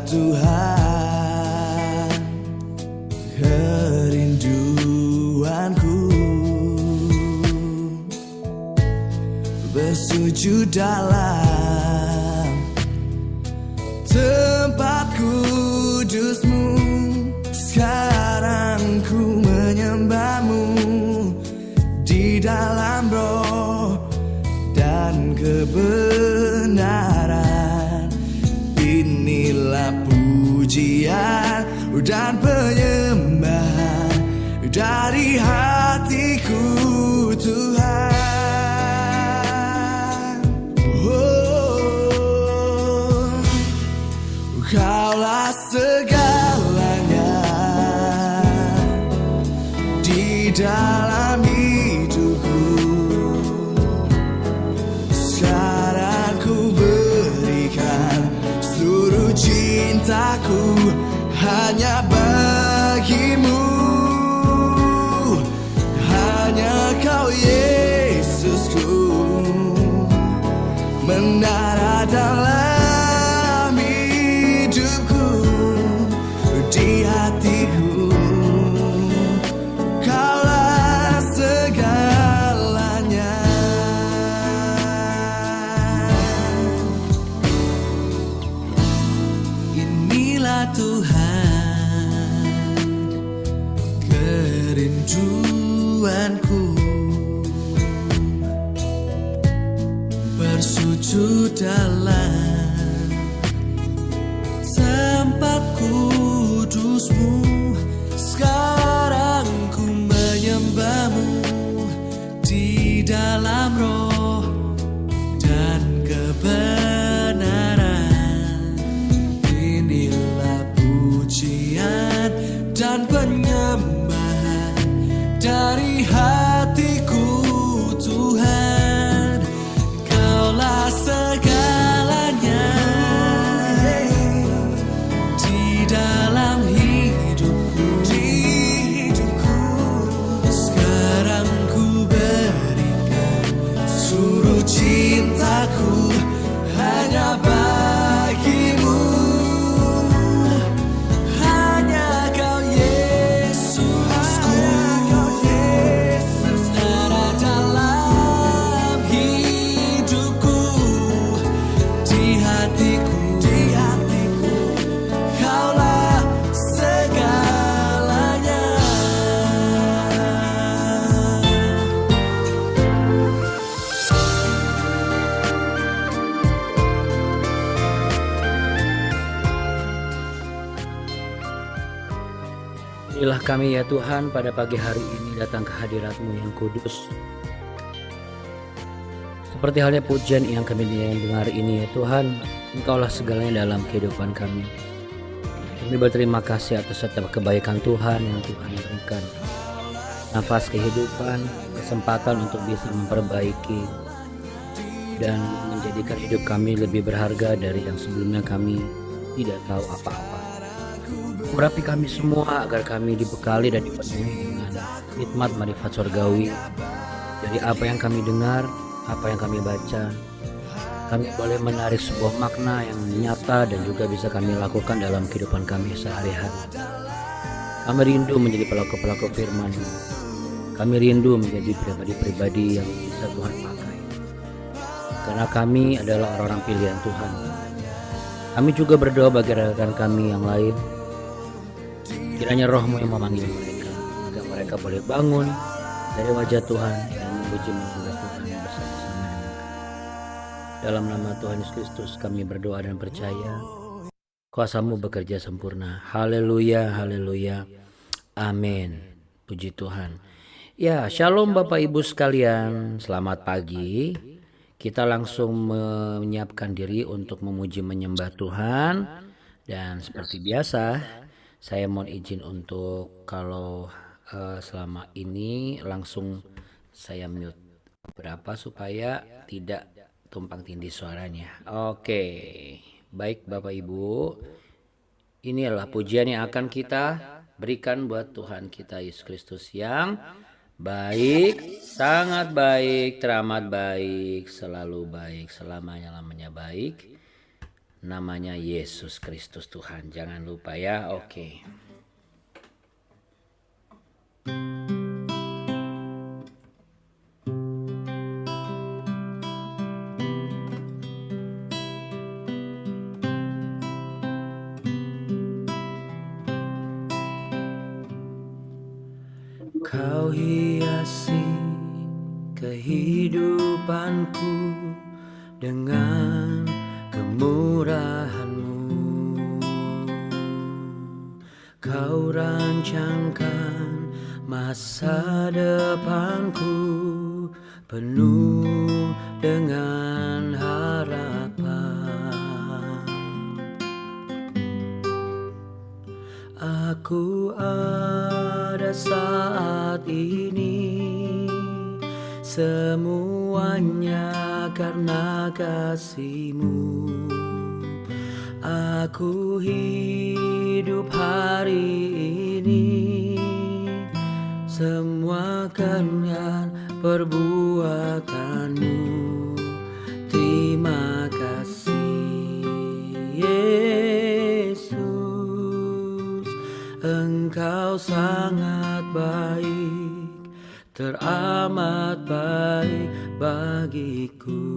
Tuhan kerinduanku, bersujud dalam tempat kudus-Mu. Sekarang ku menyembah-Mu di dalam roh dan kebenaran. Inilah pujian dan penyembahan dari hatiku, Tuhan. Oh, Kaulah segalanya di dalam hidupku. Sekarang ku berikan seluruh cintaku hanya bagimu. Hanya Kau Yesusku menara dalam hidupku, di hatiku. Kaulah segalanya. Inilah Tuhan kerinduanku, bersujud dalam tempat kudus-Mu. Sekarang ku menyembah-Mu di dalam roh dan kebenaran. Inilah pujian dan penyembahan dari hatiku, Tuhan. Kaulah segalanya di dalam hidupku. Sekarang ku berikan seluruh cintaku hanya bagimu. Hanya Kau Yesusku, menara dalam hidupku, di hatiku. Kaulah segalanya. Inilah kami ya Tuhan, pada pagi hari ini datang ke hadirat-Mu yang kudus. Seperti halnya pujian yang kami dengar ini ya Tuhan, Engkaulah segalanya dalam kehidupan kami. Kami berterima kasih atas setiap kebaikan Tuhan yang Tuhan berikan. Nafas kehidupan, kesempatan untuk bisa memperbaiki dan menjadikan hidup kami lebih berharga dari yang sebelumnya kami tidak tahu apa-apa. Urapi kami semua agar kami dibekali dan dipenuhi dengan hikmat marifat surgawi. Dari apa yang kami dengar, apa yang kami baca, kami boleh menarik sebuah makna yang nyata dan juga bisa kami lakukan dalam kehidupan kami sehari-hari. Kami rindu menjadi pelaku-pelaku firman. Kami rindu menjadi pribadi-pribadi yang bisa Tuhan pakai. Karena kami adalah orang-orang pilihan Tuhan. Kami juga berdoa bagi rekan kami yang lain. Kiranya Roh-Mu yang memanggil mereka, agar mereka boleh bangun dari wajah Tuhan dan memuji menyembah Tuhan bersama-sama dengan kami. Dalam nama Tuhan Yesus Kristus kami berdoa dan percaya kuasa-Mu bekerja sempurna. Haleluya, haleluya, amin. Puji Tuhan. Ya, shalom Bapak Ibu sekalian, selamat pagi. Kita langsung menyiapkan diri untuk memuji menyembah Tuhan. Dan seperti biasa, saya mohon izin untuk kalau selama ini langsung saya mute beberapa supaya tidak tumpang tindih suaranya. Oke, baik Bapak Ibu, ini adalah pujian yang akan kita berikan buat Tuhan kita Yesus Kristus yang baik, sangat baik, teramat baik, selalu baik, selamanya-lamanya baik. namanya Yesus Kristus Tuhan. Jangan lupa ya, oke. Kau hiasi kehidupanku dengan kemurahan-Mu. Kau rancangkan masa depanku penuh dengan harapan. Aku ada saat ini, semuanya karena kasih-Mu. Aku hidup hari ini, semua karena perbuatan-Mu. Terima kasih Yesus, Engkau sangat baik, teramat baik bagiku.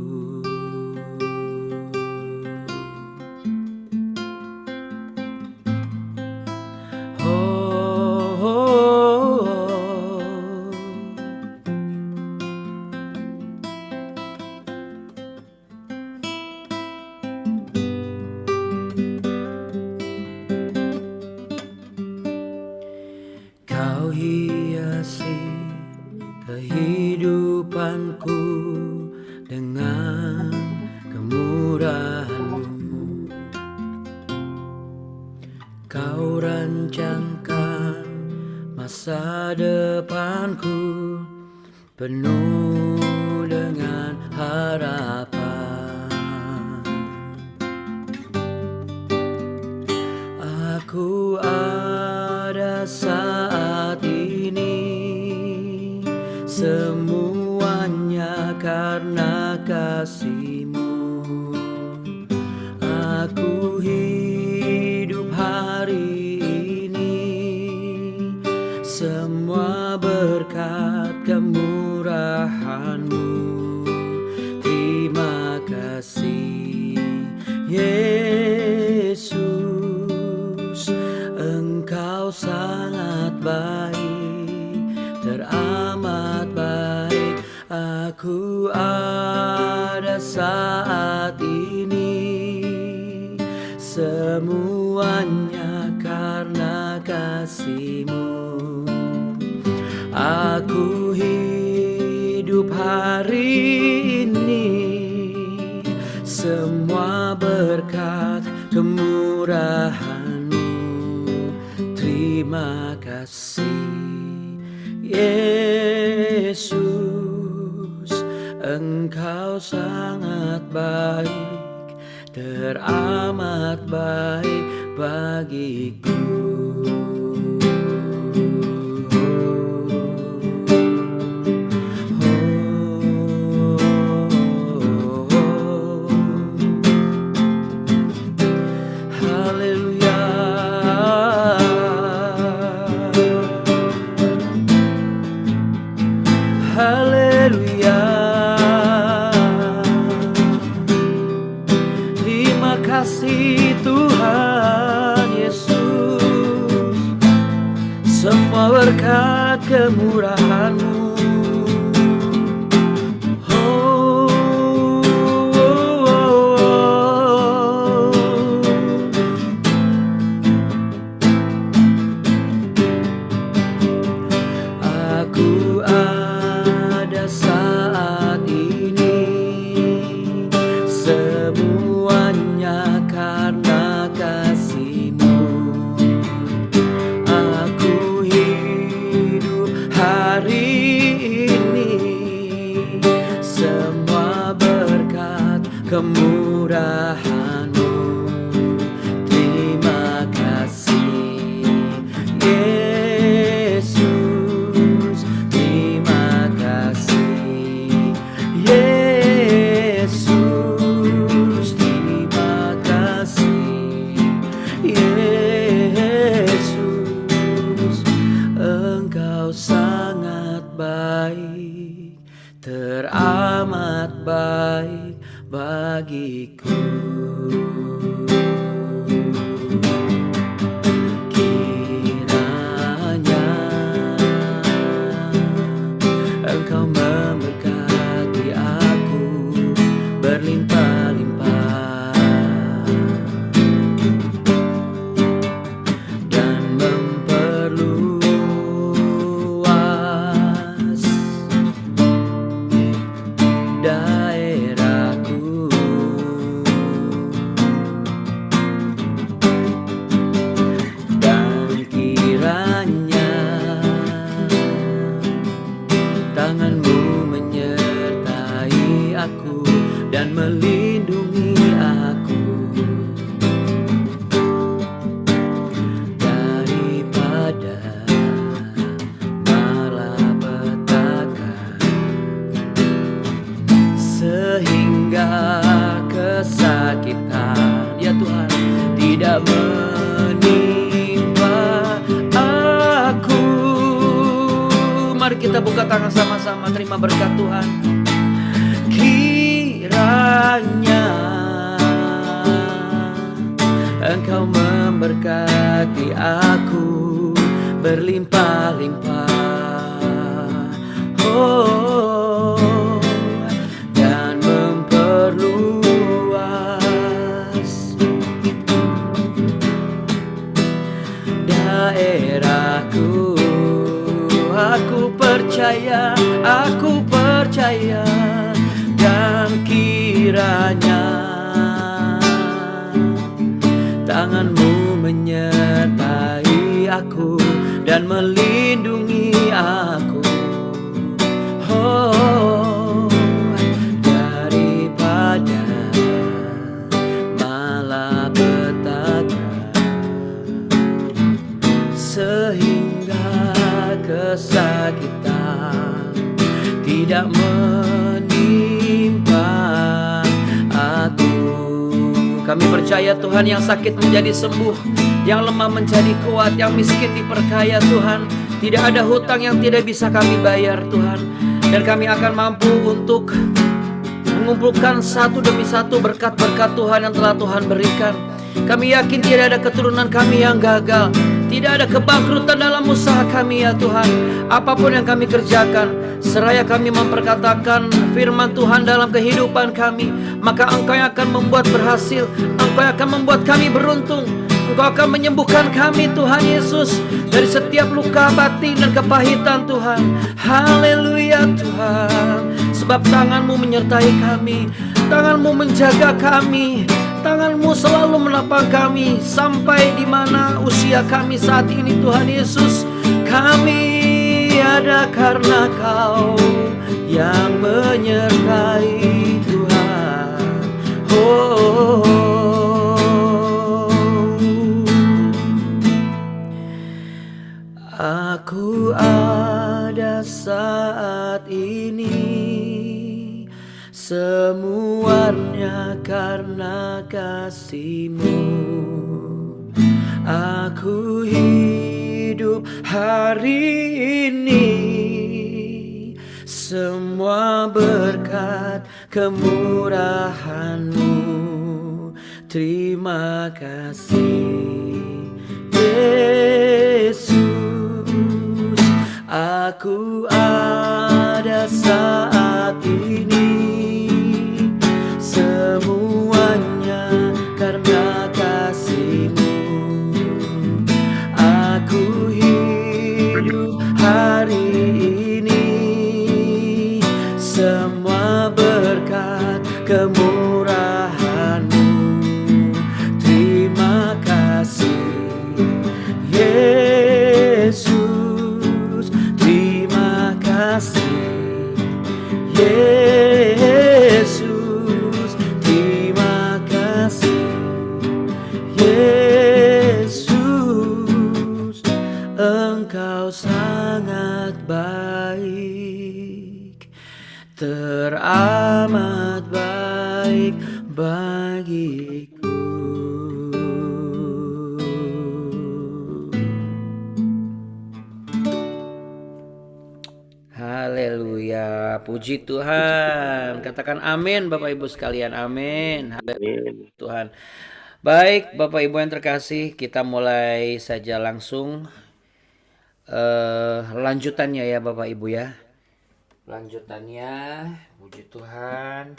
Kau hiasi kehidupanku dengan kemurahan-Mu. Kau rancangkan masa depanku penuh dengan harapan. Aku ada saat ini, semuanya karena kasih-Mu. Aku hidup hari ini, semua berkat kemurahan-Mu. Terima kasih Yesus, Engkau sangat baik, teramat baik. Aku ada saat ini, semuanya karena kasih-Mu. Aku hidup hari ini, semua berkat kemurahan-Mu. Terima kasih Yesus, Engkau sangat baik, teramat baik bagiku. Haleluya, terima kasih Tuhan Yesus, semua berkat kemurahan-Mu. Aku ada saat ini, semuanya karena kasih-Mu. Aku hidup hari ini, semua berkat kemurahan-Mu. Terima kasih Yesus, terima kasih Yesus, terima kasih baik bagiku. Kiranya Engkau memberkati aku berlimpah-limpah dan memperluas daerahku, dan kiranya tangan-Mu menyertai aku dan melindungi aku daripada malapetaka, sehingga kesakitan, ya Tuhan, tidak menimpa aku. Mari kita buka tangan sama-sama, terima berkat Tuhan. Kiranya Engkau memberkati aku berlimpah-limpah, oh, dan memperluas daerahku. Aku percaya, dan kiranya tangan-Mu menyertai aku dan melindungi aku, oh, daripada malapetaka, sehingga kesakitan tidak menimpa aku. Kami percaya Tuhan, yang sakit menjadi sembuh, yang lemah menjadi kuat, yang miskin diperkaya Tuhan. Tidak ada hutang yang tidak bisa kami bayar Tuhan. Dan kami akan mampu untuk mengumpulkan satu demi satu berkat-berkat Tuhan yang telah Tuhan berikan. Kami yakin tidak ada keturunan kami yang gagal, tidak ada kebangkrutan dalam usaha kami ya Tuhan. Apapun yang kami kerjakan, seraya kami memperkatakan firman Tuhan dalam kehidupan kami, maka Engkau yang akan membuat berhasil, Engkau yang akan membuat kami beruntung. Engkau akan menyembuhkan kami Tuhan Yesus dari setiap luka batin dan kepahitan Tuhan. Haleluya Tuhan. Sebab tangan-Mu menyertai kami, tangan-Mu menjaga kami, tangan-Mu selalu menopang kami sampai di mana usia kami saat ini Tuhan Yesus. Kami ada karena Kau yang menyertai Tuhan. Oh, aku ada saat ini, semuanya karena kasih-Mu. Aku hidup hari ini, semua berkat kemurahan-Mu. Terima kasih Yesus. Aku ada saat ini, semuanya karena kasih-Mu. Aku hidup hari ini, semua berkat kemurahan-Mu. Terima kasih Yesus. Terima kasih Yesus. Terima kasih Yesus. Engkau sangat baik, teramat baik bagiku. Haleluya, Puji Tuhan. Katakan amin Bapak Ibu sekalian. Amin. Amin. Tuhan. Baik Bapak Ibu yang terkasih, kita mulai saja langsung lanjutannya ya Bapak Ibu ya. Lanjutannya, puji Tuhan.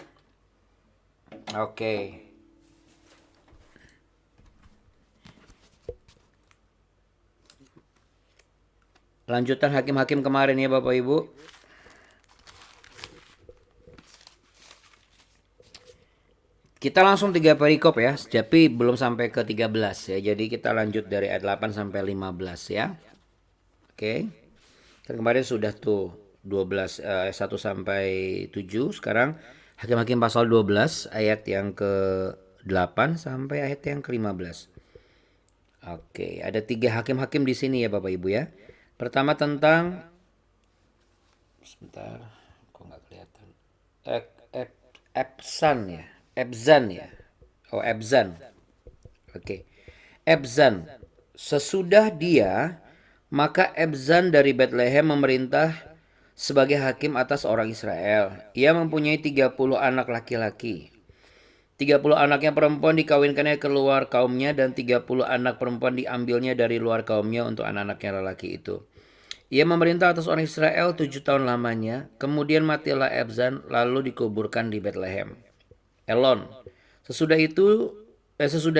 Oke. Lanjutan hakim-hakim kemarin ya Bapak Ibu. Kita langsung 3 perikop ya, tapi belum sampai ke 13 ya. Jadi kita lanjut dari ayat 8 sampai 15 ya. Oke. Kan kemarin sudah tuh 12 1 sampai 7. Sekarang Hakim-hakim pasal 12 ayat yang ke-8 sampai ayat yang ke-15. Oke, ada 3 hakim-hakim di sini ya Bapak Ibu ya. Pertama tentang sebentar, kok nggak kelihatan. Ebzan ya. Oh, Ebzan. Oke. Ebzan. Sesudah dia, maka Ebzan dari Betlehem memerintah sebagai hakim atas orang Israel. Ia mempunyai 30 anak laki-laki. 30 anaknya perempuan dikawinkannya keluar kaumnya, dan 30 anak perempuan diambilnya dari luar kaumnya untuk anak-anaknya lelaki itu. Ia memerintah atas orang Israel 7 tahun lamanya. Kemudian matilah Ebzan, lalu dikuburkan di Betlehem. Elon. Sesudah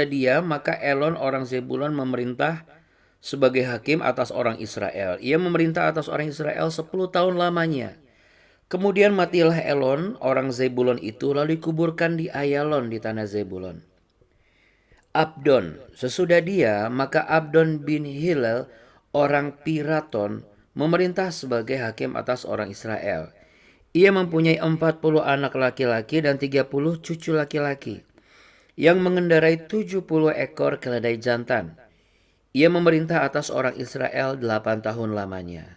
dia, maka Elon orang Zebulon memerintah sebagai hakim atas orang Israel. Ia memerintah atas orang Israel 10 tahun lamanya. Kemudian matilah Elon orang Zebulon itu, lalu dikuburkan di Ayalon di tanah Zebulon. Abdon. Sesudah dia, maka Abdon bin Hillel orang Piraton memerintah sebagai hakim atas orang Israel. Ia mempunyai 40 anak laki-laki dan 30 cucu laki-laki, yang mengendarai 70 ekor keledai jantan. Ia memerintah atas orang Israel 8 tahun lamanya.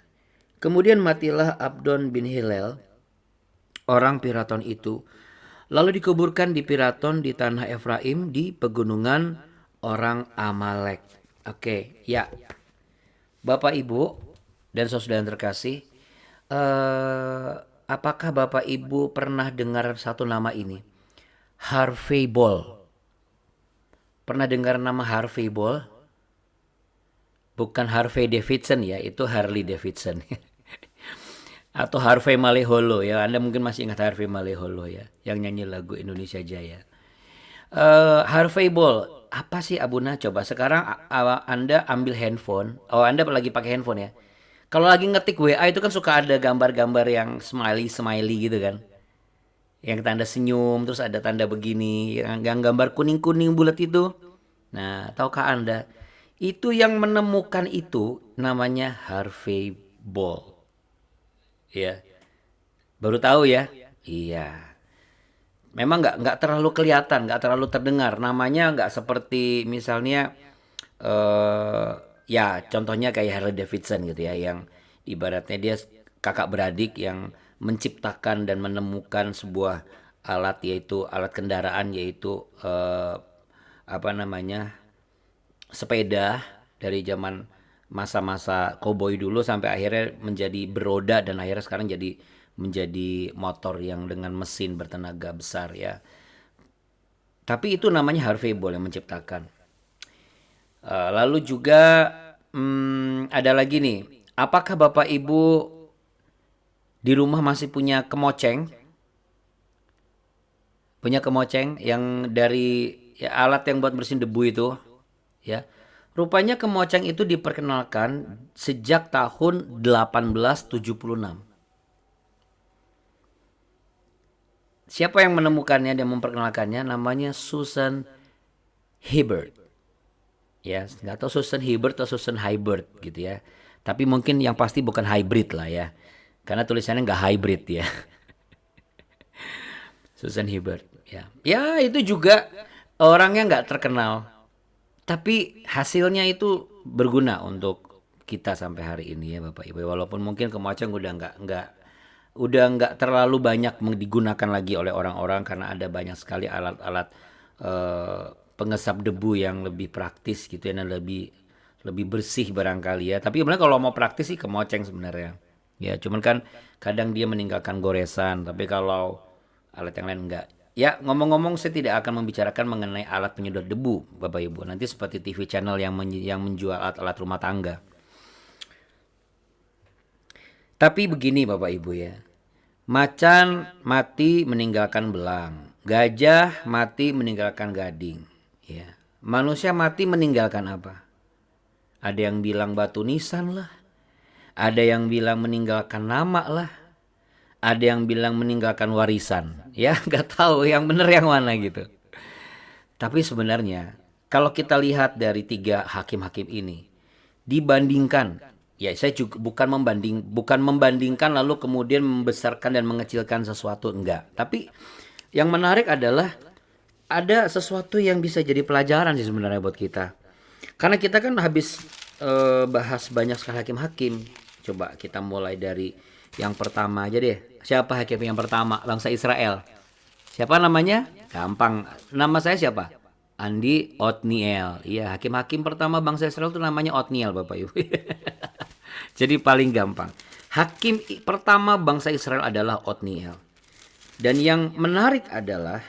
Kemudian matilah Abdon bin Hillel orang Piraton itu, lalu dikuburkan di Piraton di tanah Efraim di pegunungan orang Amalek. Oke, ya. Bapak Ibu dan saudara yang terkasih, apakah Bapak Ibu pernah dengar satu nama ini? Harvey Ball. Pernah dengar nama Harvey Ball? Bukan Harvey Davidson ya, itu Harley Davidson. Atau Harvey Maleholo ya, Anda mungkin masih ingat Harvey Maleholo ya, yang nyanyi lagu Indonesia Jaya. Harvey Ball, apa sih Abuna? Coba sekarang Anda ambil handphone, Anda lagi pakai handphone ya. Kalau lagi ngetik WA itu kan suka ada gambar-gambar yang smiley gitu kan. Yang tanda senyum, terus ada tanda begini, yang gambar kuning-kuning bulat itu. Nah, tahukah Anda? Itu yang menemukan itu namanya Harvey Ball. Ya, baru tahu ya? Iya. Memang nggak terlalu kelihatan, nggak terlalu terdengar. Namanya nggak seperti misalnya, ya contohnya kayak Harley Davidson gitu ya, yang ibaratnya dia kakak beradik yang menciptakan dan menemukan sebuah alat, yaitu alat kendaraan, yaitu sepeda dari zaman masa-masa koboi dulu sampai akhirnya menjadi beroda, dan akhirnya sekarang menjadi motor yang dengan mesin bertenaga besar ya. Tapi itu namanya Harvey Ball yang menciptakan. Lalu juga ada lagi nih. Apakah Bapak Ibu di rumah masih punya kemoceng? Punya kemoceng yang dari ya, alat yang buat bersihin debu itu ya. Rupanya kemoceng itu diperkenalkan sejak tahun 1876. Siapa yang menemukannya dan memperkenalkannya? Namanya Susan Hibbert. Ya, nggak tahu Susan Hibbert atau Susan Hibbert gitu ya. Tapi mungkin yang pasti bukan hybrid lah ya. Karena tulisannya nggak hybrid ya. Susan Hibbert ya. Ya, itu juga orangnya nggak terkenal. Tapi hasilnya itu berguna untuk kita sampai hari ini ya Bapak Ibu. Walaupun mungkin kemoceng udah nggak terlalu banyak digunakan lagi oleh orang-orang, karena ada banyak sekali alat-alat pengesap debu yang lebih praktis gitu ya, dan lebih bersih barangkali ya. Tapi sebenarnya kalau mau praktis sih kemoceng sebenarnya. Ya, cuman kan kadang dia meninggalkan goresan, tapi kalau alat yang lain enggak. Ya, ngomong-ngomong saya tidak akan membicarakan mengenai alat penyedot debu, Bapak Ibu. Nanti seperti TV channel yang menjual alat-alat rumah tangga. Tapi begini Bapak Ibu ya. Macan mati meninggalkan belang, gajah mati meninggalkan gading, ya. Manusia mati meninggalkan apa? Ada yang bilang batu nisan lah, ada yang bilang meninggalkan nama lah, ada yang bilang meninggalkan warisan. Ya, nggak tahu yang benar yang mana gitu. Tapi sebenarnya kalau kita lihat dari tiga hakim-hakim ini dibandingkan, ya saya juga bukan membandingkan lalu kemudian membesarkan dan mengecilkan sesuatu, enggak. Tapi yang menarik adalah ada sesuatu yang bisa jadi pelajaran sih sebenarnya buat kita. Karena kita kan habis bahas banyak sekali hakim-hakim. Coba kita mulai dari yang pertama aja deh. Siapa hakim yang pertama? Bangsa Israel. Siapa namanya? Gampang. Nama saya siapa? Andi Otniel. Iya, hakim-hakim pertama bangsa Israel itu namanya Otniel, Bapak Ibu. Jadi paling gampang. Hakim pertama bangsa Israel adalah Otniel. Dan yang menarik adalah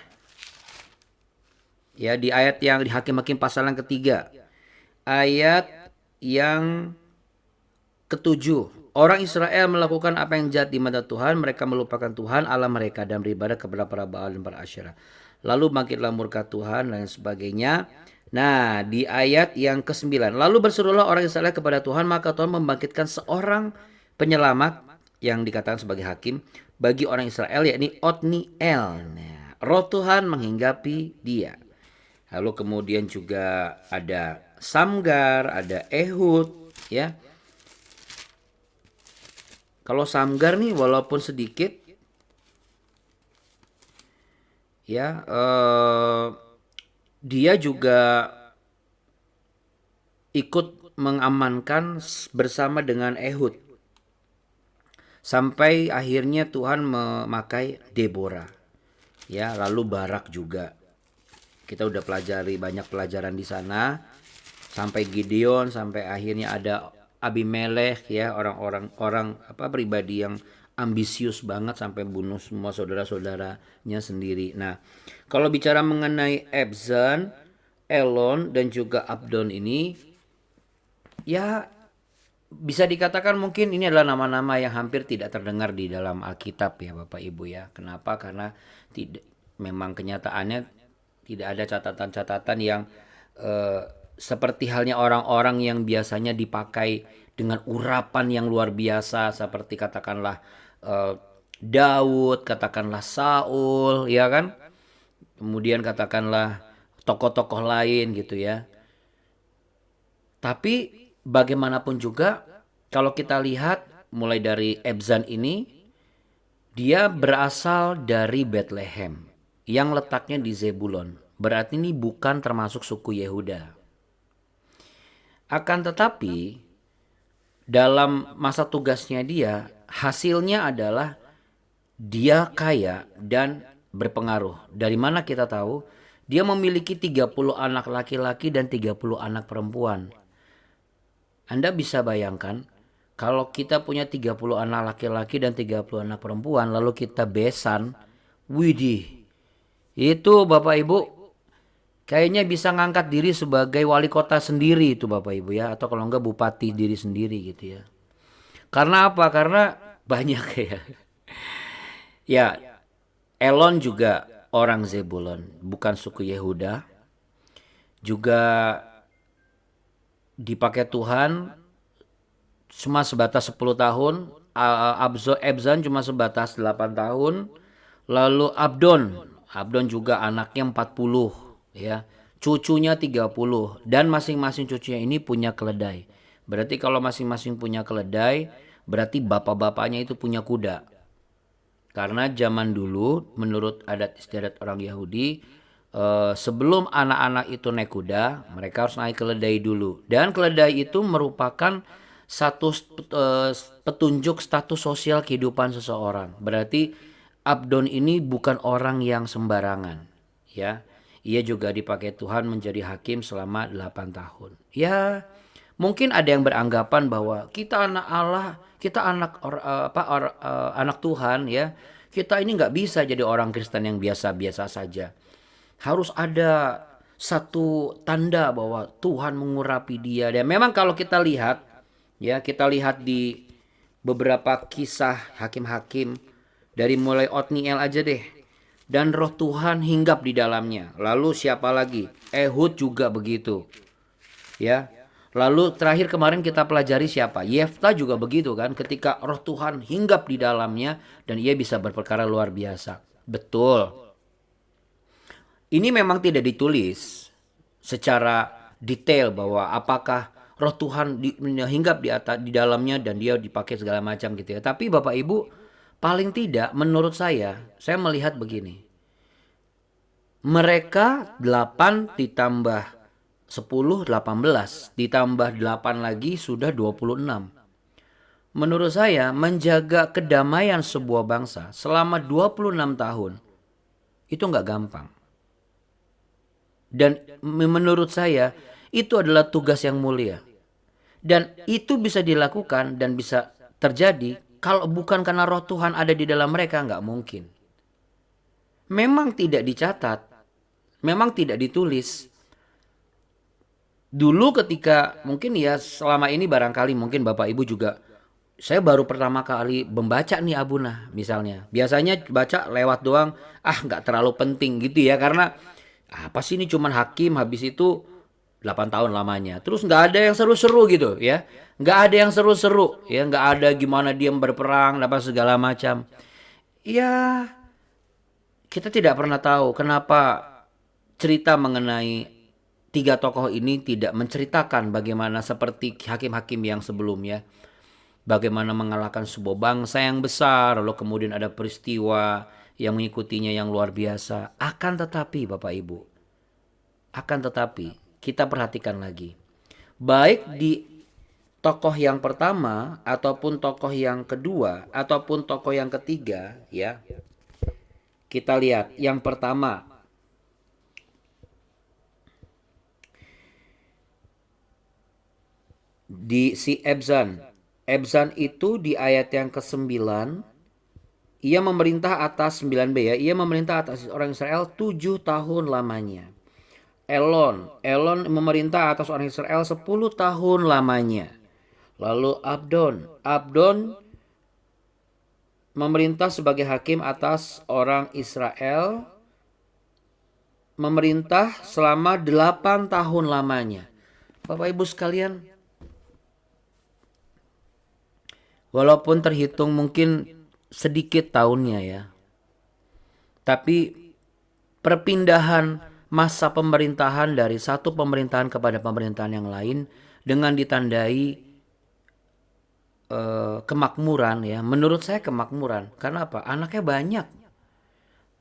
ya di ayat yang di Hakim-hakim pasal yang ketiga, ayat yang ketujuh. Orang Israel melakukan apa yang jahat di mata Tuhan, mereka melupakan Tuhan Allah mereka dan beribadah kepada para Baal dan para Asyera. Lalu bangkitlah murka Tuhan dan sebagainya. Nah, di ayat yang ke-9, lalu berserulah orang Israel kepada Tuhan, maka Tuhan membangkitkan seorang penyelamat yang dikatakan sebagai hakim bagi orang Israel, yakni Otniel. Nah, roh Tuhan menghinggapi dia. Lalu kemudian juga ada Samgar, ada Ehud, ya. Kalau Samgar nih walaupun sedikit, ya, dia juga ikut mengamankan bersama dengan Ehud. Sampai akhirnya Tuhan memakai Deborah. Ya, lalu Barak juga. Kita udah pelajari banyak pelajaran di sana. Sampai Gideon, sampai akhirnya ada Abimelekh, ya, orang pribadi yang ambisius banget sampai bunuh semua saudara-saudaranya sendiri. Nah, kalau bicara mengenai Ebzan, Elon dan juga Abdon ini, ya bisa dikatakan mungkin ini adalah nama-nama yang hampir tidak terdengar di dalam Alkitab ya Bapak Ibu ya. Kenapa? Karena memang kenyataannya tidak ada catatan-catatan yang seperti halnya orang-orang yang biasanya dipakai dengan urapan yang luar biasa seperti katakanlah Daud, katakanlah Saul, ya kan? Kemudian katakanlah tokoh-tokoh lain gitu ya. Tapi bagaimanapun juga kalau kita lihat mulai dari Ebzan ini, dia berasal dari Bethlehem yang letaknya di Zebulon. Berarti ini bukan termasuk suku Yehuda. Akan tetapi dalam masa tugasnya dia, hasilnya adalah dia kaya dan berpengaruh. Dari mana kita tahu? Dia memiliki 30 anak laki-laki dan 30 anak perempuan. Anda bisa bayangkan kalau kita punya 30 anak laki-laki dan 30 anak perempuan lalu kita besan, widih. Itu Bapak Ibu kayaknya bisa ngangkat diri sebagai wali kota sendiri itu Bapak Ibu ya, atau kalau enggak bupati diri sendiri gitu ya. Karena apa? Karena banyak ya. Ya, Elon juga orang Zebulon, bukan suku Yehuda. Juga dipakai Tuhan cuma sebatas 10 tahun. Ebzan cuma sebatas 8 tahun. Lalu Abdon juga anaknya 40 ya. Cucunya 30 dan masing-masing cucunya ini punya keledai. Berarti kalau masing-masing punya keledai, berarti bapak-bapaknya itu punya kuda. Karena zaman dulu menurut adat istiadat orang Yahudi, sebelum anak-anak itu naik kuda, mereka harus naik keledai dulu. Dan keledai itu merupakan satu petunjuk status sosial kehidupan seseorang. Berarti Abdon ini bukan orang yang sembarangan, ya. Ia juga dipakai Tuhan menjadi hakim selama 8 tahun. Ya, Mungkin ada yang beranggapan bahwa kita anak Allah, kita anak Tuhan ya. Kita ini nggak bisa jadi orang Kristen yang biasa-biasa saja. Harus ada satu tanda bahwa Tuhan mengurapi dia. Dan memang kalau kita lihat ya, kita lihat di beberapa kisah hakim-hakim dari mulai Otniel aja deh. Dan roh Tuhan hinggap di dalamnya. Lalu siapa lagi? Ehud juga begitu. Ya. Lalu terakhir kemarin kita pelajari siapa? Yefta juga begitu kan, ketika roh Tuhan hinggap di dalamnya dan ia bisa berperkara luar biasa. Betul. Ini memang tidak ditulis secara detail bahwa apakah roh Tuhan hinggap di dalamnya dan dia dipakai segala macam gitu ya. Tapi Bapak Ibu, paling tidak menurut saya melihat begini. Mereka 8 ditambah 10, 18. Ditambah 8 lagi sudah 26. Menurut saya menjaga kedamaian sebuah bangsa selama 26 tahun itu nggak gampang. Dan menurut saya itu adalah tugas yang mulia. Dan itu bisa dilakukan dan bisa terjadi kalau bukan karena roh Tuhan ada di dalam mereka, nggak mungkin. Memang tidak dicatat, memang tidak ditulis. Dulu ketika mungkin ya selama ini barangkali mungkin Bapak Ibu juga, saya baru pertama kali membaca nih Abuna misalnya. Biasanya baca lewat doang, nggak terlalu penting gitu ya. Karena apa sih ini cuman hakim, habis itu 8 tahun lamanya. Terus nggak ada yang seru-seru gitu ya. Nggak ada yang seru-seru ya. Nggak ada gimana dia berperang, apa segala macam. Ya kita tidak pernah tahu kenapa cerita mengenai 3 tokoh ini tidak menceritakan bagaimana seperti hakim-hakim yang sebelumnya. Bagaimana mengalahkan sebuah bangsa yang besar, lalu kemudian ada peristiwa yang mengikutinya yang luar biasa. Akan tetapi Bapak Ibu, kita perhatikan lagi. Baik di tokoh yang pertama, ataupun tokoh yang kedua, ataupun tokoh yang ketiga ya. Kita lihat yang pertama. Di si Ebzan. Ebzan itu di ayat yang ke-9, ia memerintah atas 9b ya, ia memerintah atas orang Israel 7 tahun lamanya. Elon memerintah atas orang Israel 10 tahun lamanya. Lalu Abdon memerintah sebagai hakim atas orang Israel, memerintah selama 8 tahun lamanya. Bapak Ibu sekalian, walaupun terhitung mungkin sedikit tahunnya ya, tapi perpindahan masa pemerintahan dari satu pemerintahan kepada pemerintahan yang lain dengan ditandai kemakmuran ya, menurut saya kemakmuran. Karena apa? Anaknya banyak.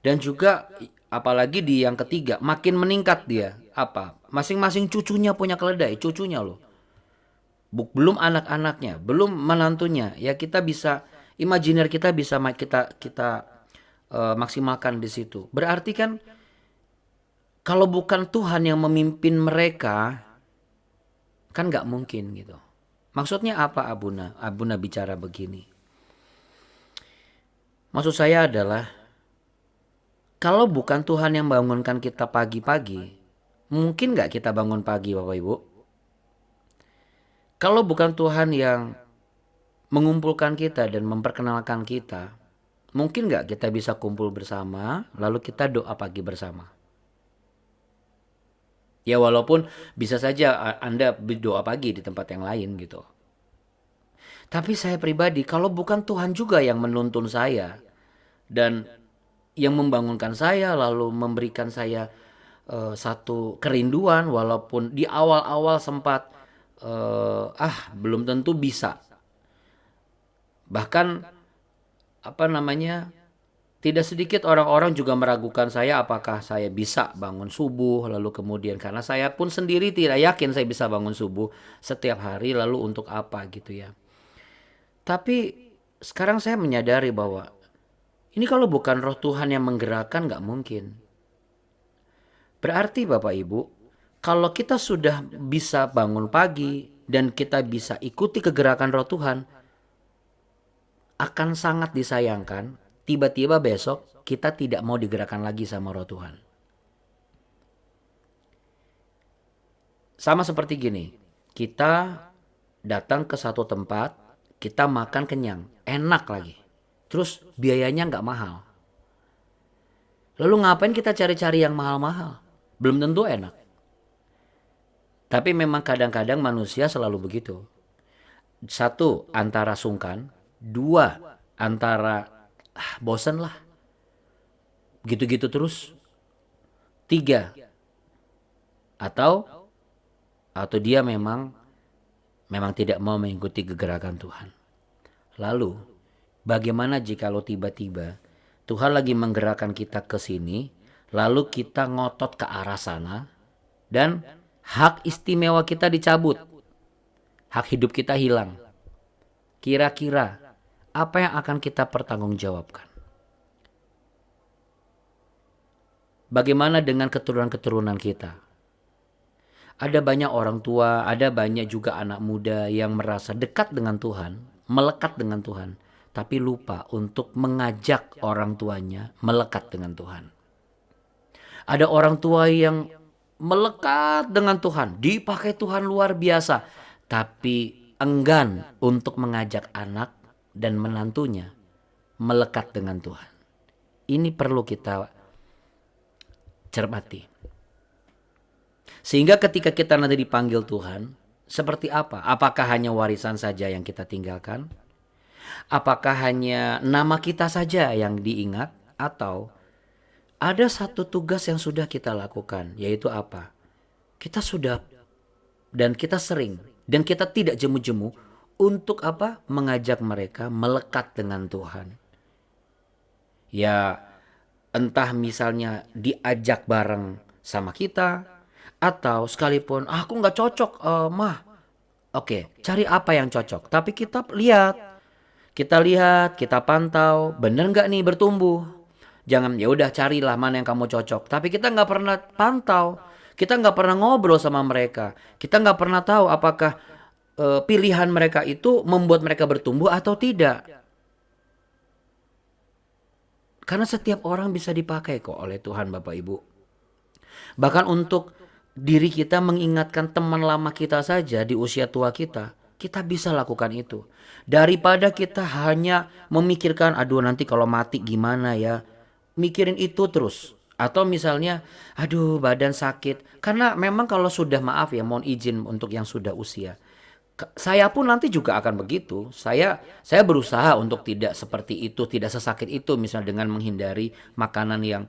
Dan juga apalagi di yang ketiga makin meningkat dia. Apa? Masing-masing cucunya punya keledai, cucunya loh. Belum anak-anaknya, belum menantunya. Ya kita bisa imajiner, kita bisa kita maksimalkan di situ. Berarti kan kalau bukan Tuhan yang memimpin mereka, kan nggak mungkin gitu. Maksudnya apa Abuna? Abuna bicara begini. Maksud saya adalah kalau bukan Tuhan yang bangunkan kita pagi-pagi, mungkin nggak kita bangun pagi Bapak Ibu? Kalau bukan Tuhan yang mengumpulkan kita dan memperkenalkan kita, mungkin nggak kita bisa kumpul bersama, lalu kita doa pagi bersama. Ya walaupun bisa saja Anda berdoa pagi di tempat yang lain gitu. Tapi saya pribadi, kalau bukan Tuhan juga yang menuntun saya dan yang membangunkan saya, lalu memberikan saya satu kerinduan, walaupun di awal-awal sempat belum tentu bisa. Bahkan tidak sedikit orang-orang juga meragukan saya apakah saya bisa bangun subuh, lalu kemudian karena saya pun sendiri tidak yakin saya bisa bangun subuh setiap hari, lalu untuk apa gitu ya. Tapi sekarang saya menyadari bahwa ini kalau bukan roh Tuhan yang menggerakkan nggak mungkin. Berarti Bapak Ibu, kalau kita sudah bisa bangun pagi, dan kita bisa ikuti kegerakan Roh Tuhan, akan sangat disayangkan tiba-tiba besok kita tidak mau digerakkan lagi sama Roh Tuhan. Sama seperti gini, kita datang ke satu tempat, kita makan kenyang, enak lagi. Terus biayanya nggak mahal. Lalu ngapain kita cari-cari yang mahal-mahal? Belum tentu enak. Tapi memang kadang-kadang manusia selalu begitu. Satu, antara sungkan. Dua, antara bosen lah. Gitu-gitu terus. Tiga, atau dia memang tidak mau mengikuti kegerakan Tuhan. Lalu, bagaimana jika lo tiba-tiba Tuhan lagi menggerakkan kita ke sini, lalu kita ngotot ke arah sana, dan hak istimewa kita dicabut, hak hidup kita hilang. Kira-kira apa yang akan kita pertanggungjawabkan? Bagaimana dengan keturunan-keturunan kita? Ada banyak orang tua, ada banyak juga anak muda yang merasa dekat dengan Tuhan, melekat dengan Tuhan, tapi lupa untuk mengajak orang tuanya melekat dengan Tuhan. Ada orang tua yang melekat dengan Tuhan, dipakai Tuhan luar biasa, tapi enggan untuk mengajak anak dan menantunya melekat dengan Tuhan. Ini perlu kita cermati. Sehingga ketika kita nanti dipanggil Tuhan, seperti apa? Apakah hanya warisan saja yang kita tinggalkan? Apakah hanya nama kita saja yang diingat? Atau ada satu tugas yang sudah kita lakukan, yaitu apa? Kita sudah dan kita sering dan kita tidak jemu-jemu untuk apa? Mengajak mereka melekat dengan Tuhan. Ya, entah misalnya diajak bareng sama kita, atau sekalipun aku nggak cocok, mah. Oke, cari apa yang cocok. Tapi kita lihat, kita pantau, bener nggak nih bertumbuh. Jangan ya udah carilah mana yang kamu cocok. Tapi kita nggak pernah pantau, kita nggak pernah ngobrol sama mereka, kita nggak pernah tahu apakah pilihan mereka itu membuat mereka bertumbuh atau tidak. Karena setiap orang bisa dipakai kok oleh Tuhan Bapak Ibu. Bahkan untuk diri kita mengingatkan teman lama kita saja di usia tua kita bisa lakukan itu. Daripada kita hanya memikirkan, aduh nanti kalau mati gimana ya. Mikirin itu terus. Atau misalnya, aduh badan sakit. Karena memang kalau sudah, maaf ya, mohon izin untuk yang sudah usia. Saya pun nanti juga akan begitu. Saya berusaha untuk tidak seperti itu, tidak sesakit itu, misalnya dengan menghindari makanan yang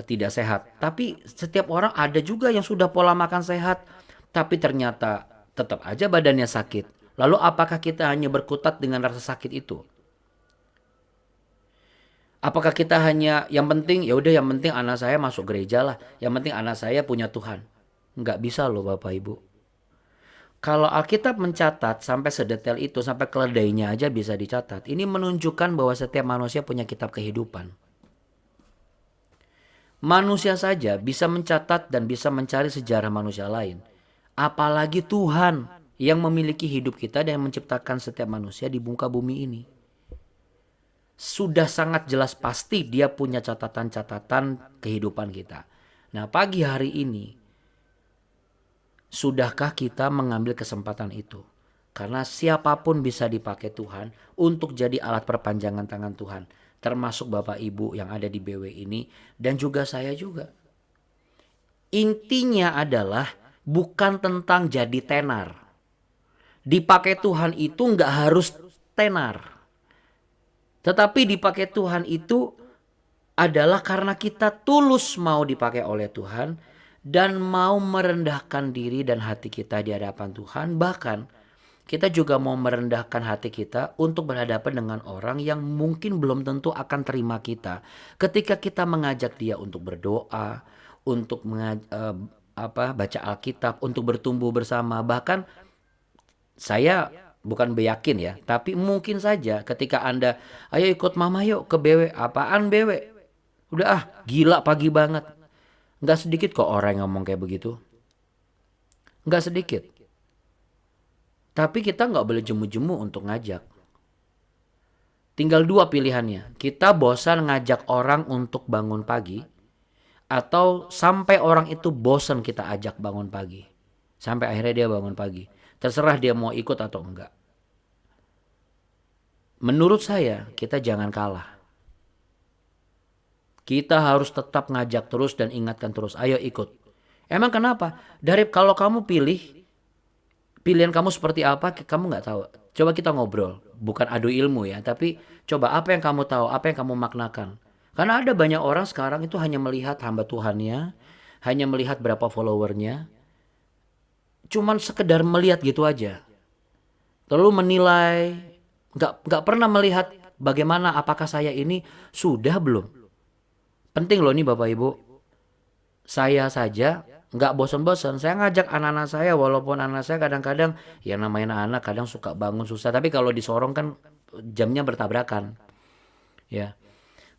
tidak sehat. Tapi setiap orang ada juga yang sudah pola makan sehat, tapi ternyata tetap aja badannya sakit. Lalu apakah kita hanya berkutat dengan rasa sakit itu? Apakah kita hanya yang penting ya udah, yang penting anak saya masuk gereja lah, yang penting anak saya punya Tuhan? Nggak bisa loh Bapak Ibu. Kalau Alkitab mencatat sampai sedetail itu, sampai keledainya aja bisa dicatat. Ini menunjukkan bahwa setiap manusia punya kitab kehidupan. Manusia saja bisa mencatat dan bisa mencari sejarah manusia lain. Apalagi Tuhan yang memiliki hidup kita dan yang menciptakan setiap manusia di muka bumi ini. Sudah sangat jelas pasti dia punya catatan-catatan kehidupan kita. Nah, pagi hari ini, sudahkah kita mengambil kesempatan itu? Karena siapapun bisa dipakai Tuhan untuk jadi alat perpanjangan tangan Tuhan. Termasuk Bapak Ibu yang ada di BW ini dan juga saya juga. Intinya adalah bukan tentang jadi tenar. Dipakai Tuhan itu nggak harus tenar. Tetapi dipakai Tuhan itu adalah karena kita tulus mau dipakai oleh Tuhan dan mau merendahkan diri dan hati kita di hadapan Tuhan. Bahkan kita juga mau merendahkan hati kita untuk berhadapan dengan orang yang mungkin belum tentu akan terima kita. Ketika kita mengajak dia untuk berdoa, untuk baca Alkitab, untuk bertumbuh bersama. Bahkan saya bukan beyakin ya, tapi mungkin saja ketika Anda, ayo ikut mama yuk ke BW. Apaan BW? Udah gila pagi banget. Nggak sedikit kok orang yang ngomong kayak begitu. Nggak sedikit. Tapi kita nggak boleh jemu-jemu untuk ngajak. Tinggal dua pilihannya. Kita bosan ngajak orang untuk bangun pagi, atau sampai orang itu bosan kita ajak bangun pagi. Sampai akhirnya dia bangun pagi. Terserah dia mau ikut atau enggak. Menurut saya, kita jangan kalah. Kita harus tetap ngajak terus dan ingatkan terus. Ayo ikut. Emang kenapa? Dari kalau kamu pilihan kamu seperti apa, kamu nggak tahu. Coba kita ngobrol. Bukan adu ilmu ya. Tapi coba apa yang kamu tahu, apa yang kamu maknakan. Karena ada banyak orang sekarang itu hanya melihat hamba Tuhannya. Hanya melihat berapa followernya. Cuman sekedar melihat gitu aja. Lalu menilai. Nggak pernah melihat bagaimana apakah saya ini sudah belum. Penting loh nih Bapak Ibu. Saya saja nggak bosan-bosan. Saya ngajak anak-anak saya, walaupun anak saya kadang-kadang ya namanya anak kadang suka bangun susah. Tapi kalau disorong kan jamnya bertabrakan. Ya.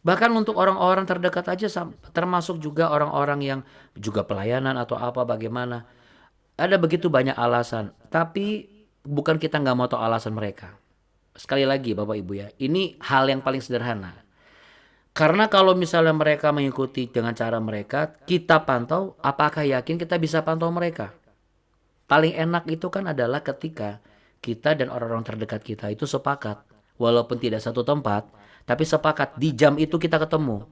Bahkan untuk orang-orang terdekat aja, termasuk juga orang-orang yang juga pelayanan atau apa bagaimana. Ada begitu banyak alasan. Tapi bukan kita nggak mau tahu alasan mereka. Sekali lagi Bapak Ibu ya, ini hal yang paling sederhana. Karena kalau misalnya mereka mengikuti dengan cara mereka, kita pantau, apakah yakin kita bisa pantau mereka? Paling enak itu kan adalah ketika kita dan orang-orang terdekat kita itu sepakat. Walaupun tidak satu tempat, tapi sepakat di jam itu kita ketemu.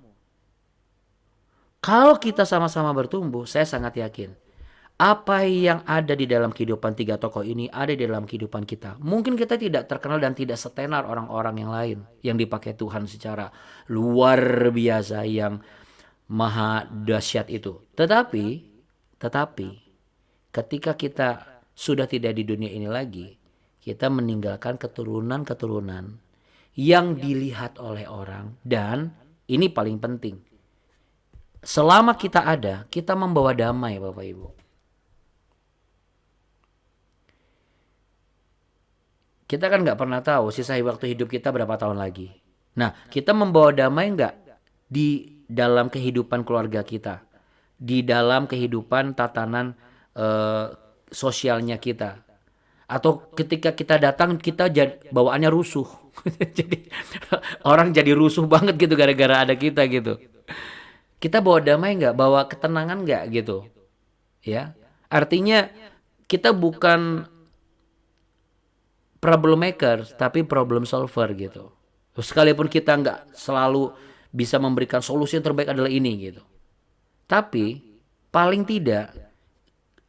Kalau kita sama-sama bertumbuh, saya sangat yakin. Apa yang ada di dalam kehidupan tiga tokoh ini ada di dalam kehidupan kita. Mungkin kita tidak terkenal dan tidak setenar orang-orang yang lain yang dipakai Tuhan secara luar biasa yang maha dahsyat itu. Tetapi ketika kita sudah tidak di dunia ini lagi, kita meninggalkan keturunan-keturunan yang dilihat oleh orang. Dan ini paling penting, selama kita ada, kita membawa damai Bapak Ibu. Kita kan nggak pernah tahu sisa waktu hidup kita berapa tahun lagi. Nah, kita membawa damai nggak di dalam kehidupan keluarga kita, di dalam kehidupan tatanan sosialnya kita, atau ketika kita datang kita bawaannya rusuh, jadi orang jadi rusuh banget gitu gara-gara ada kita gitu. Kita bawa damai nggak, bawa ketenangan nggak gitu, ya? Artinya kita bukan problem maker, tapi problem solver gitu. Sekalipun kita nggak selalu bisa memberikan solusi yang terbaik adalah ini gitu. Tapi paling tidak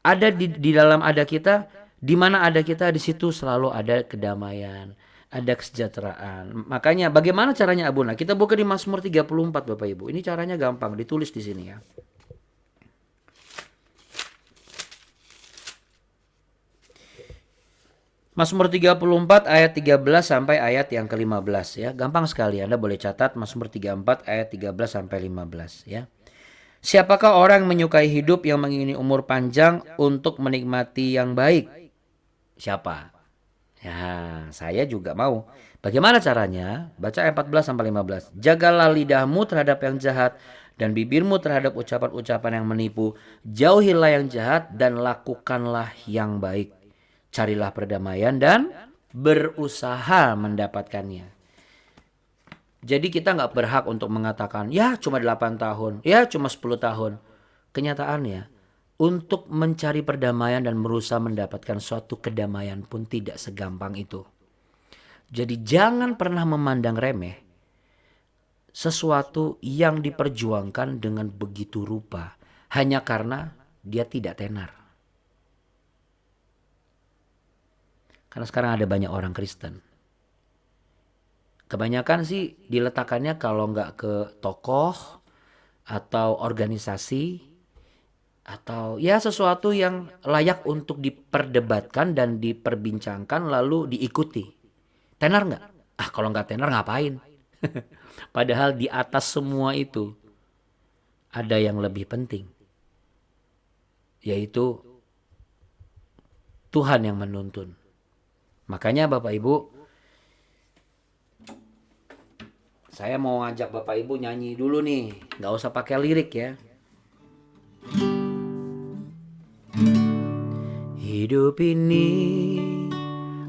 ada di dalam ada kita, di mana ada kita di situ selalu ada kedamaian, ada kesejahteraan. Makanya bagaimana caranya Abuna? Kita buka di Mazmur 34 Bapak Ibu. Ini caranya gampang, ditulis di sini ya. Mazmur 34 ayat 13 sampai ayat yang ke-15 ya. Gampang sekali, Anda boleh catat Mazmur 34 ayat 13 sampai 15 ya. Siapakah orang yang menyukai hidup, yang mengingini umur panjang untuk menikmati yang baik? Siapa? Ya, saya juga mau. Bagaimana caranya? Baca ayat 14 sampai 15. Jagalah lidahmu terhadap yang jahat dan bibirmu terhadap ucapan-ucapan yang menipu. Jauhilah yang jahat dan lakukanlah yang baik. Carilah perdamaian dan berusaha mendapatkannya. Jadi kita nggak berhak untuk mengatakan, ya cuma 8 tahun, ya cuma 10 tahun. Kenyataannya, untuk mencari perdamaian dan berusaha mendapatkan suatu kedamaian pun tidak segampang itu. Jadi jangan pernah memandang remeh sesuatu yang diperjuangkan dengan begitu rupa hanya karena dia tidak tenar. Karena sekarang ada banyak orang Kristen. Kebanyakan sih diletakkannya kalau nggak ke tokoh atau organisasi atau ya sesuatu yang layak untuk diperdebatkan dan diperbincangkan lalu diikuti. Tenar nggak? Ah kalau nggak tenar ngapain? Padahal di atas semua itu ada yang lebih penting. Yaitu Tuhan yang menuntun. Makanya Bapak Ibu, saya mau ngajak Bapak Ibu nyanyi dulu nih. Gak usah pakai lirik ya. Hidup ini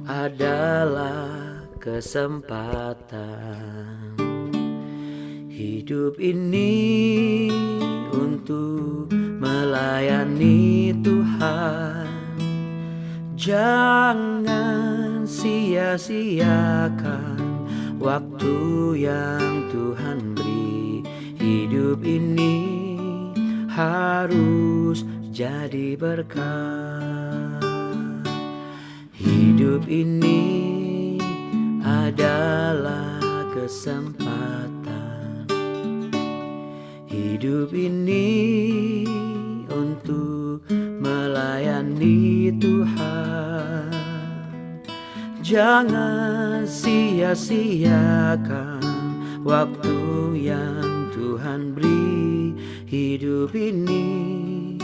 adalah kesempatan. Hidup ini untuk melayani Tuhan. Jangan sia-siakan waktu yang Tuhan beri. Hidup ini harus jadi berkat. Hidup ini adalah kesempatan. Hidup ini untuk melayani Tuhan. Jangan sia-siakan waktu yang Tuhan beri. Hidup ini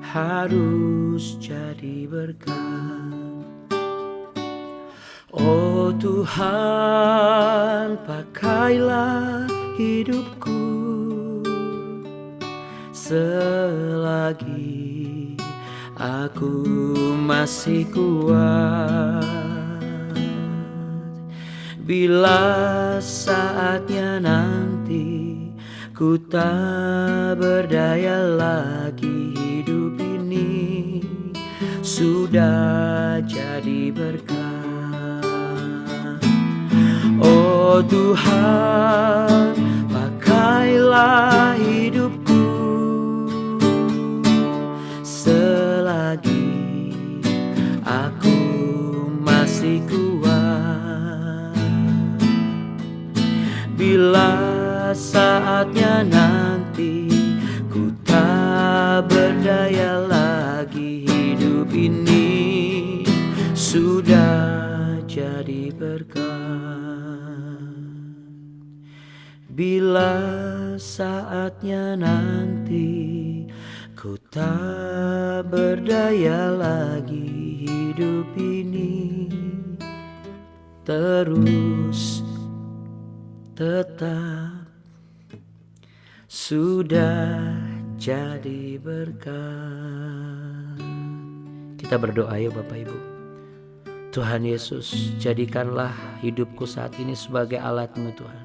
harus jadi berkat. Oh Tuhan, pakailah hidupku selagi aku masih kuat. Bila saatnya nanti ku tak berdaya lagi, hidup ini sudah jadi berkat. Oh Tuhan, pakailah hidupku selagi aku masih kuat. Bila saatnya nanti ku tak berdaya lagi, hidup ini sudah jadi berkat. Bila saatnya nanti ku tak berdaya lagi, hidup ini terus tetap sudah jadi berkat. Kita berdoa ya Bapak Ibu. Tuhan Yesus, jadikanlah hidupku saat ini sebagai alat-Mu Tuhan.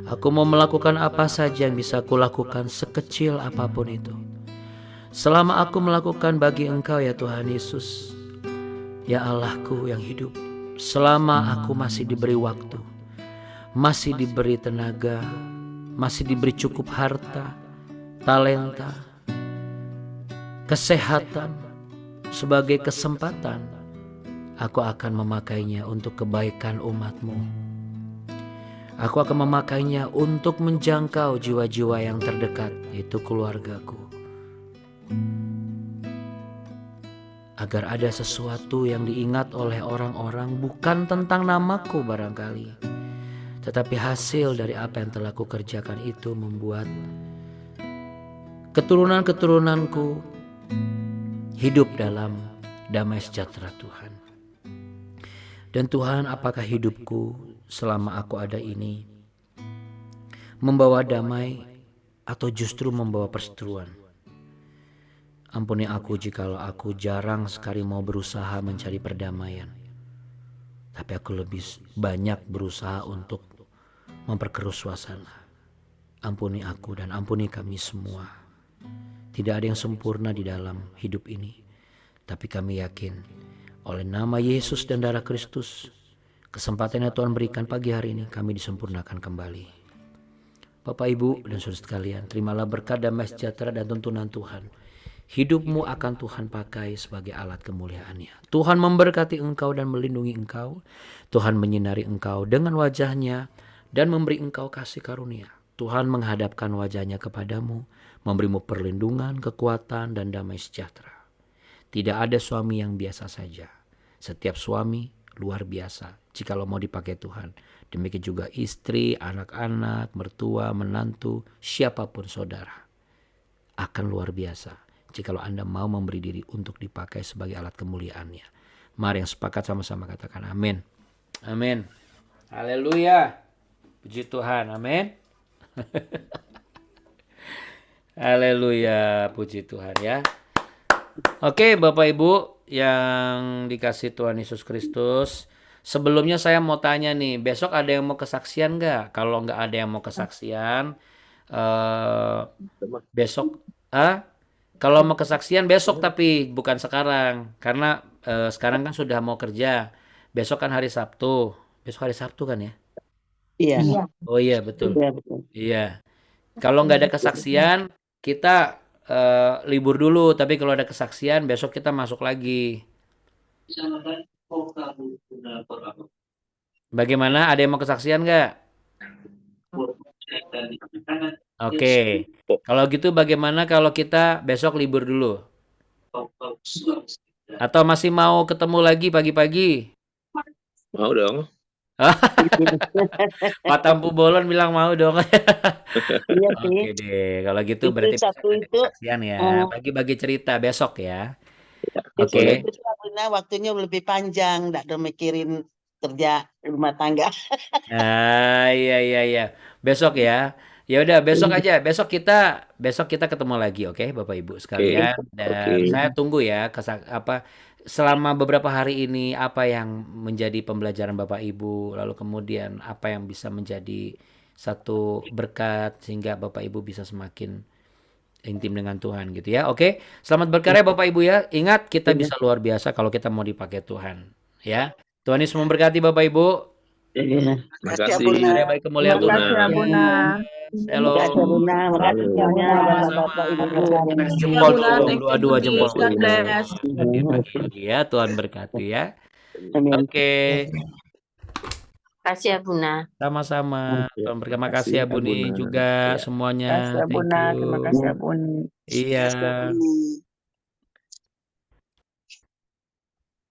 Aku mau melakukan apa saja yang bisa kulakukan, sekecil apapun itu. Selama aku melakukan bagi Engkau ya Tuhan Yesus, ya Allahku yang hidup. Selama aku masih diberi waktu, masih diberi tenaga, masih diberi cukup harta, talenta, kesehatan sebagai kesempatan, aku akan memakainya untuk kebaikan umat-Mu. Aku akan memakainya untuk menjangkau jiwa-jiwa yang terdekat, yaitu keluargaku. Agar ada sesuatu yang diingat oleh orang-orang, bukan tentang namaku barangkali, tetapi hasil dari apa yang telah kukerjakan itu membuat keturunan-keturunanku hidup dalam damai sejahtera Tuhan. Dan Tuhan, apakah hidupku selama aku ada ini membawa damai atau justru membawa perseteruan? Ampuni aku jikalau aku jarang sekali mau berusaha mencari perdamaian, tapi aku lebih banyak berusaha untuk memperkeruh suasana. Ampuni aku dan ampuni kami semua. Tidak ada yang sempurna di dalam hidup ini, tapi kami yakin oleh nama Yesus dan darah Kristus, kesempatan yang Tuhan berikan pagi hari ini kami disempurnakan kembali. Bapak, Ibu, dan saudara sekalian, terimalah berkat damai sejahtera dan tuntunan Tuhan. Hidupmu akan Tuhan pakai sebagai alat kemuliaan-Nya. Tuhan memberkati engkau dan melindungi engkau. Tuhan menyinari engkau dengan wajah-Nya dan memberi engkau kasih karunia. Tuhan menghadapkan wajah-Nya kepadamu, memberimu perlindungan, kekuatan, dan damai sejahtera. Tidak ada suami yang biasa saja. Setiap suami luar biasa jikalau mau dipakai Tuhan. Demikian juga istri, anak-anak, mertua, menantu, siapapun saudara akan luar biasa jikalau Anda mau memberi diri untuk dipakai sebagai alat kemuliaan-Nya. Mari yang sepakat sama-sama katakan amin. Amin. Haleluya. Puji Tuhan. Amin. Haleluya. Puji Tuhan ya. Oke, Bapak Ibu yang dikasih Tuhan Yesus Kristus. Sebelumnya saya mau tanya nih, besok ada yang mau kesaksian nggak? Kalau nggak ada yang mau kesaksian, eh besok, ah, kalau mau kesaksian besok tapi bukan sekarang, karena sekarang kan sudah mau kerja. Besok kan hari Sabtu. Besok hari Sabtu kan ya? Iya, Oh iya betul. iya betul. Iya. Kalau nggak ada kesaksian, kita libur dulu. Tapi kalau ada kesaksian, besok kita masuk lagi. Bagaimana? Ada yang mau kesaksian nggak? Oke. Kalau gitu bagaimana kalau kita besok libur dulu? Atau masih mau ketemu lagi pagi-pagi? Mau dong. Pak Tampu Bolon bilang mau dong. Iya sih. Oke deh. Kalau gitu Itu berarti besok satu ada itu kesaksian ya. Bagi-bagi cerita besok ya. itu Oke. itu karena waktunya lebih panjang, nggak ada mikirin kerja rumah tangga. Iya iya iya. Besok ya. Ya udah besok aja. Besok kita ketemu lagi, oke, Bapak Ibu sekalian. Dan saya tunggu ya apa selama beberapa hari ini apa yang menjadi pembelajaran Bapak Ibu, lalu kemudian apa yang bisa menjadi satu berkat sehingga Bapak Ibu bisa semakin intim dengan Tuhan gitu ya. Oke. Selamat berkarya Bapak Ibu ya. Ingat kita bisa luar biasa kalau kita mau dipakai Tuhan, ya. Tuhan Yesus memberkati Bapak Ibu. Iya. Makasih. Karya baik kemuliaan Terima Tuhan. kasih, Abuna. Shalom. Makasih Bunda, makasih semuanya Sama-sama. Bapak Ibu. Kita kasih Ya jempol Buna, dulu, thank you dua-dua jempol. Budis. God bless. Oke, pagi ya, Tuhan berkati ya. Amin. Oke, Kasih ya Buna. sama-sama. Tuhan berkati. Terima kasih ya Makasih, Buni Abuna. juga Ya. semuanya. Kasih ya Thank Buna. you. Terima kasih ya Bun. Iya. Terima kasih.